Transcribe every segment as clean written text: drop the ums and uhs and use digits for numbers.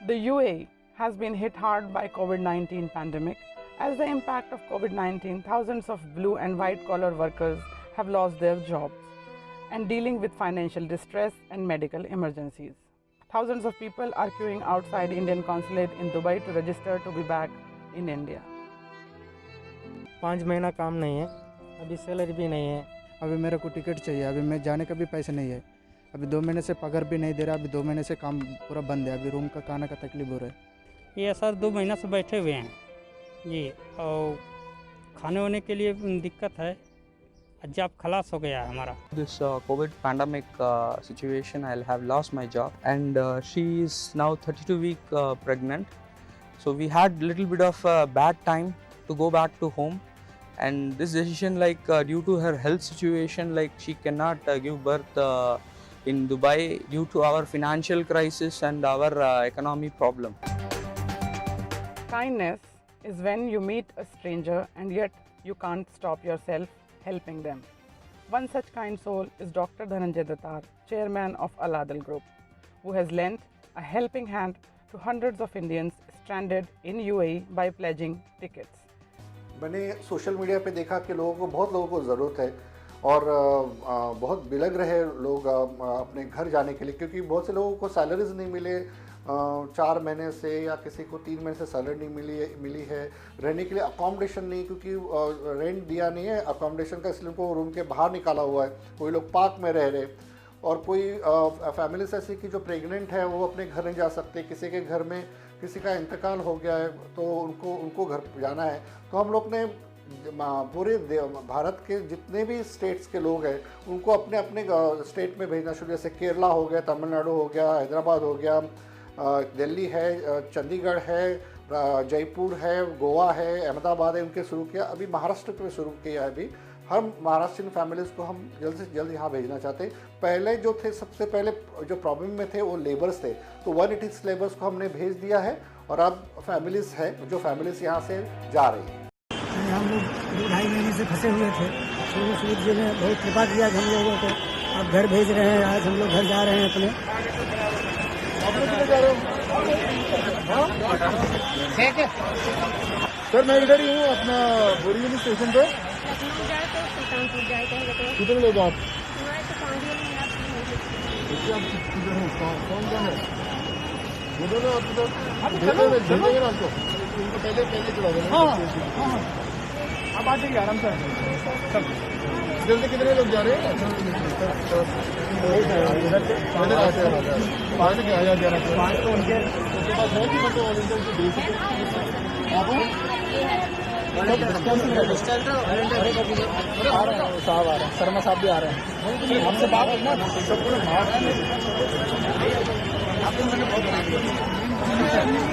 The UAE has been hit hard by COVID-19 pandemic. As the impact of COVID-19, thousands of blue and white collar workers have lost their jobs and dealing with financial distress and medical emergencies. Thousands of people are queuing outside Indian consulate in Dubai to register to be back in India. 5 महीना काम नहीं है, अभी salary भी नहीं है। अभी मेरे को टिकट चाहिए, अभी मैं जाने का भी पैसे नहीं है। अभी 2 महीने से पगार भी नहीं दे रहा, अभी 2 महीने से काम पूरा बंद है। अभी रूम का खाने का तकलीफ हो रहा है। ये सर 2 महीना से बैठे हुए हैं जी, और खाने वाने के लिए दिक्कत है। जॉब खलास हो गया है हमारा। This COVID pandemic situation, I'll have lost my job, and she is now 32-week pregnant. So we had little bit of bad time to go back to home, and this decision, like due to her health situation, like she cannot give birth in Dubai due to our financial crisis and our economy problem. Kindness is when you meet a stranger and yet you can't stop yourself helping them. One such kind soul is Dr. Dhananjay Datar, chairman of Al Adil Group, who has lent a helping hand to hundreds of Indians stranded in UAE by pledging tickets. मैंने social media पे देखा कि बहुत लोगों को ज़रूरत है और बहुत बिलग रहे लोग अपने घर जाने के लिए, क्योंकि बहुत से लोगों को सैलरीज नहीं मिले 4 महीने से, या किसी को 3 महीने से सैलरी नहीं मिली है। रहने के लिए अकोमोडेशन नहीं, क्योंकि रेंट दिया नहीं है अकोमोडेशन का, इसलिए उनको रूम के बाहर निकाला हुआ है। कोई लोग पार्क में रह रहे, और कोई फैमिलीज ऐसी कि जो प्रेग्नेंट है वो अपने घर नहीं जा सकते, किसी के घर में किसी का इंतकाल हो गया है तो उनको घर जाना है। तो हम लोग ने पूरे भारत के जितने भी स्टेट्स के लोग हैं उनको अपने अपने स्टेट में भेजना शुरू, जैसे केरला हो गया, तमिलनाडु हो गया, हैदराबाद हो गया, दिल्ली है, चंडीगढ़ है, जयपुर है, गोवा है, अहमदाबाद है, उनके शुरू किया। अभी महाराष्ट्र में शुरू किया है। अभी हम महाराष्ट्रियन फैमिलीज़ को हम जल्द से जल्द यहाँ भेजना चाहते हैं। पहले जो थे, सबसे पहले जो प्रॉब्लम में थे वो लेबर्स थे, तो 180 लेबर्स को हमने भेज दिया है और अब फैमिलीज़ है जो फैमिलीज़ यहाँ से जा रही है। हम लोग 2-2.5 महीने से फंसे हुए थे, तो सूरज जी ने बहुत कृपा किया हम लोगों को। अब घर भेज रहे हैं, आज हम लोग घर जा रहे हैं अपने। सर मैं इधर ही हूँ अपना बोरीवली स्टेशन पे। कितने लोग आप? कौन है? बोलो ना आप तो भेजेंगे ना आपको, उनको पहले चला देना। हाँ आप आ जाइए आराम से। इधर से कितने लोग जा रहे हैं? इधर आते हैं 5 के आया जा रहा है। 5 तो उनके पास है कि मतलब वॉलंटियर से दे सकते आप आ रहे हैं, साहब आ रहे हैं, शर्मा साहब भी आ रहे हैं। आपसे बात करना सब पूरे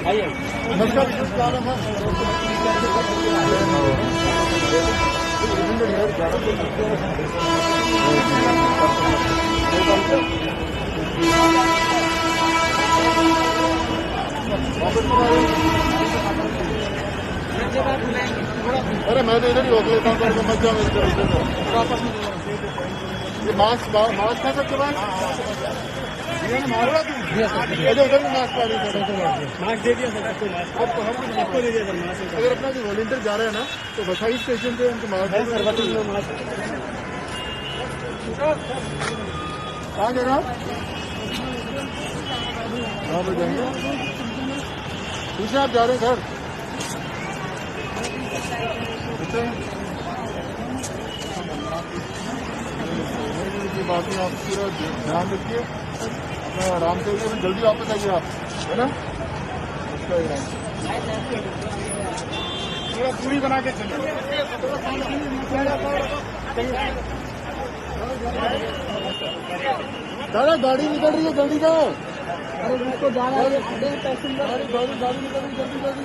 आइए। नमस्कार, क्या नाम है? अरे मैं तो इधर ही रोक लेता हूँ, मजा में ये मास्क है सबके पास? उधर भी मास्क पा मास्क दे दिया सर, आपको दे दिया सर मास्क। अगर अपना जो वॉलंटियर जा रहे हैं ना तो बसाई स्टेशन पे उनको मास्क कहाँ जा रहे हैं? कहाँ पर जाएंगे? पीछे आप जा रहे हैं घर? बाकी आप पूरा ध्यान रखिए, अपना आराम से जल्दी वापस आइए आप, है ना? पूरा पूरी बना के चलिए। दादा गाड़ी निकल रही है, जल्दी जाओ। अरे उसको जाना है, पैसेंजर गाड़ी निकल रही है, जल्दी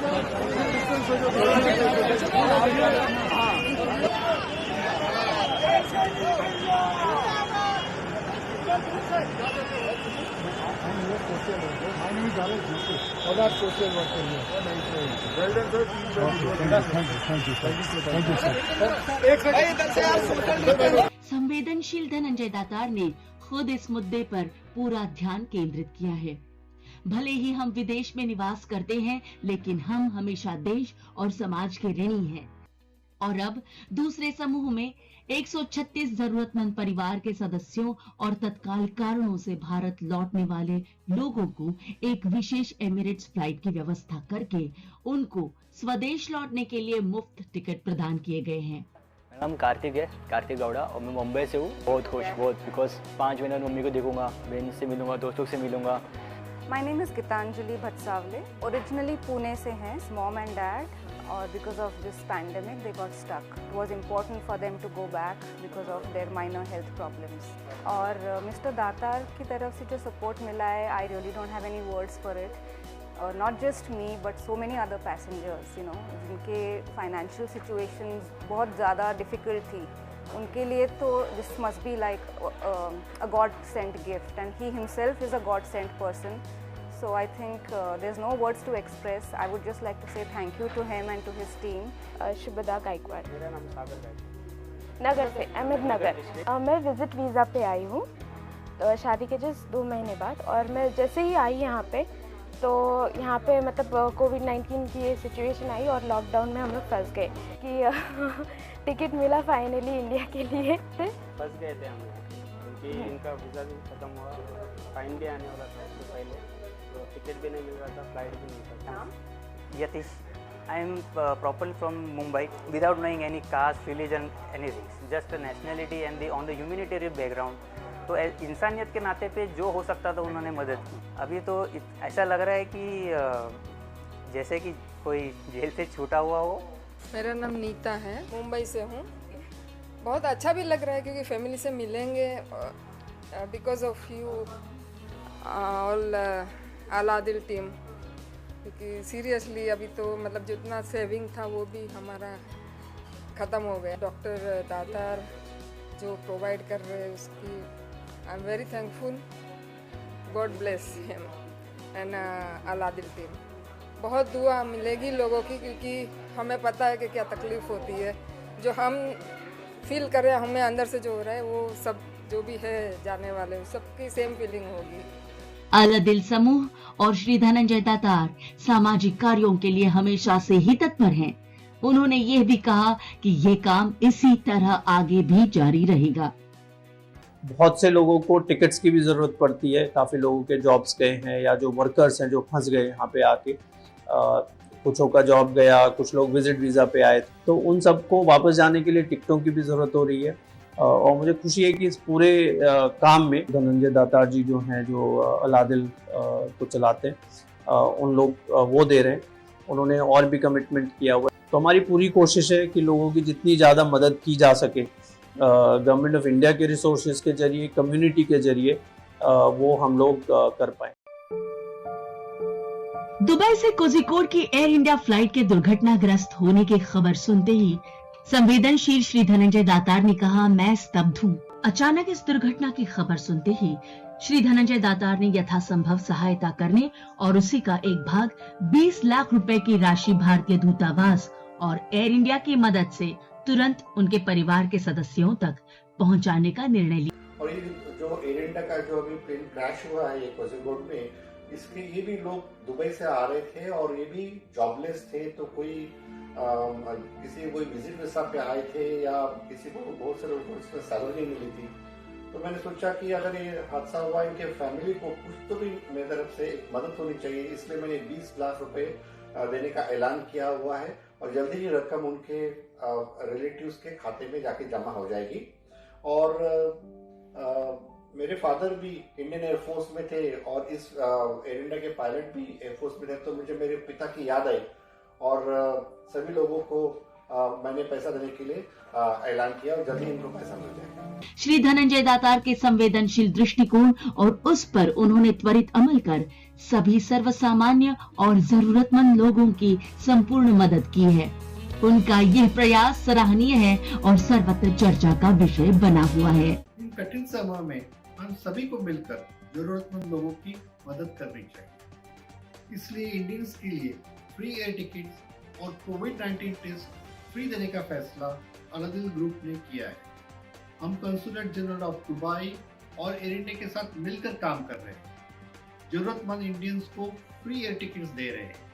संवेदनशील धनंजय दातार ने खुद इस मुद्दे पर पूरा ध्यान केंद्रित किया है। भले ही हम विदेश में निवास करते हैं, लेकिन हम हमेशा देश और समाज के ऋणी हैं। और अब दूसरे समूह में 136 जरूरतमंद परिवार के सदस्यों और तत्काल कारणों से भारत लौटने वाले लोगों को एक विशेष एमिरेट्स फ्लाइट की व्यवस्था करके उनको स्वदेश लौटने के लिए मुफ्त टिकट प्रदान किए गए हैं। मेरा नाम कार्तिक है, कार्तिक गौड़ा, और मैं मुंबई से हूँ। बहुत खुश, बहुत, बिकॉज 5 महीने मम्मी को देखूंगा, बहन से मिलूंगा, दोस्तों से मिलूंगा। My name is Gitanjali Bhatsavle. Originally Pune से हैं, mom and dad, और because of this pandemic they got stuck. It was important for them to go back because of their minor health problems. और Mr. दातार की तरफ से जो support मिला है, I really don't have any words for it. Or not just me, but so many other passengers, you know, जिनके financial situations बहुत ज़्यादा difficult थी, उनके लिए तो this must be like a God-sent gift, and he himself is a God-sent person. So I think there's no words to express. I would just like to say thank you to him and to his team. Shubhada Gaekwad, मेरा नाम सागर गायकवाड़, नगर से, अहमदनगर। मैं visit visa पे आई हूँ तो शादी के just 2 महीने बाद, और मैं जैसे ही आई यहाँ पे तो यहाँ पे मतलब कोविड-19 की ये सिचुएशन आई और लॉकडाउन में हम लोग फंस गए कि टिकट मिला फाइनली इंडिया के लिए। फंस गए थे हम लोग क्योंकि इनका वीज़ा भी ख़त्म हुआ, फाइन भी आने वाला था उससे पहले, तो टिकट भी नहीं मिल रहा था, फ्लाइट भी नहीं था। Yatish, I am properly from Mumbai, without knowing any caste, religion, anything, just the nationality and on the humanitarian background. तो इंसानियत के नाते पे जो हो सकता था उन्होंने मदद की। अभी तो ऐसा लग रहा है कि जैसे कि कोई जेल से छूटा हुआ हो। मेरा नाम नीता है, मुंबई से हूँ। बहुत अच्छा भी लग रहा है क्योंकि फैमिली से मिलेंगे, because of you all Aladil team, क्योंकि सीरियसली अभी तो मतलब जितना सेविंग था वो भी हमारा ख़त्म हो गया। डॉक्टर दातार जो प्रोवाइड कर रहे हैं उसकी I am very thankful. God bless him and Aladil team. बहुत दुआ मिलेगी लोगों की, क्योंकि हमें पता है कि क्या तकलीफ़ होती है, जो हम फील कर रहे हैं, हमें अंदर से जो हो रहा है वो सब जो भी है जाने वाले सबकी सेम फीलिंग होगी। अलादिल समूह और श्री धनंजय दातार सामाजिक कार्यों के लिए हमेशा से ही तत्पर हैं। उन्होंने यह भी कहा कि ये काम इसी तरह आगे भी जारी रहेगा। बहुत से लोगों को टिकट्स की भी ज़रूरत पड़ती है, काफ़ी लोगों के जॉब्स गए हैं या जो वर्कर्स हैं जो फंस गए यहाँ पे आके, कुछों का जॉब गया, कुछ लोग विजिट वीज़ा पे आए, तो उन सबको वापस जाने के लिए टिकटों की भी ज़रूरत हो रही है। और मुझे खुशी है कि इस पूरे काम में धनंजय दातार जी जो हैं, जो अलादिल को चलाते हैं, उन लोग वो दे रहे हैं, उन्होंने और भी कमिटमेंट किया हुआ है। तो हमारी पूरी कोशिश है कि लोगों की जितनी ज़्यादा मदद की जा सके गवर्नमेंट ऑफ इंडिया के रिसोर्सेज के जरिए, कम्युनिटी के जरिए, वो हम लोग कर पाएँ। दुबई से कोझिकोड की एयर इंडिया फ्लाइट के दुर्घटनाग्रस्त होने की खबर सुनते ही संवेदनशील श्री धनंजय दातार ने कहा, मैं स्तब्ध हूँ। अचानक इस दुर्घटना की खबर सुनते ही श्री धनंजय दातार ने यथासंभव सहायता करने और उसी का एक भाग 20 लाख रुपए की राशि भारतीय दूतावास और एयर इंडिया की मदद से तुरंत उनके परिवार के सदस्यों तक पहुंचाने का निर्णय लिया। और ये जो एयर इंडिया का जो अभी प्लेन क्रैश हुआ है कोझिकोड में, इसके ये भी लोग दुबई से आ रहे थे और ये भी जॉबलेस थे, तो कोई किसी को कोई विजिट वीजा पे आए थे या किसी को, बहुत से लोगों को इसमें सैलरी मिली थी। तो मैंने सोचा कि अगर ये हादसा हुआ, इनके फैमिली को कुछ तो भी मेरी तरफ से एक मदद होनी चाहिए, इसलिए मैंने 20 लाख रुपए देने का ऐलान किया हुआ है और जल्दी ही रकम उनके रिलेटिव्स के खाते में जाके जमा हो जाएगी। और मेरे फादर भी इंडियन एयरफोर्स में थे और इस एयर इंडिया के पायलट भी एयरफोर्स में थे, तो मुझे मेरे पिता की याद आई और सभी लोगों को मैंने पैसा देने के लिए ऐलान किया और जल्दी इनको पैसा मिल जाएगा। श्री धनंजय दातार के संवेदनशील दृष्टिकोण और उस पर उन्होंने त्वरित अमल कर सभी सर्वसामान्य और जरूरतमंद लोगों की संपूर्ण मदद की है। उनका यह प्रयास सराहनीय है और सर्वत्र चर्चा का विषय बना हुआ है। इन कठिन समय में हम सभी को मिलकर जरूरतमंद लोगों की मदद करनी चाहिए। इसलिए इंडियंस के लिए फ्री एयर टिकट्स और कोविड-19 टेस्ट फ्री देने का फैसला अलादिल ग्रुप ने किया है। हम कंसुलेट जनरल ऑफ दुबई और एयर इंडिया के साथ मिलकर काम कर रहे हैं। जरूरतमंद इंडियंस को फ्री एयर टिकट्स दे रहे हैं।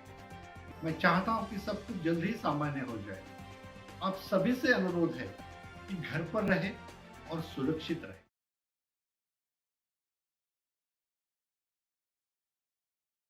मैं चाहता हूं कि सब कुछ जल्द ही सामान्य हो जाए। आप सभी से अनुरोध है कि घर पर रहें और सुरक्षित रहें।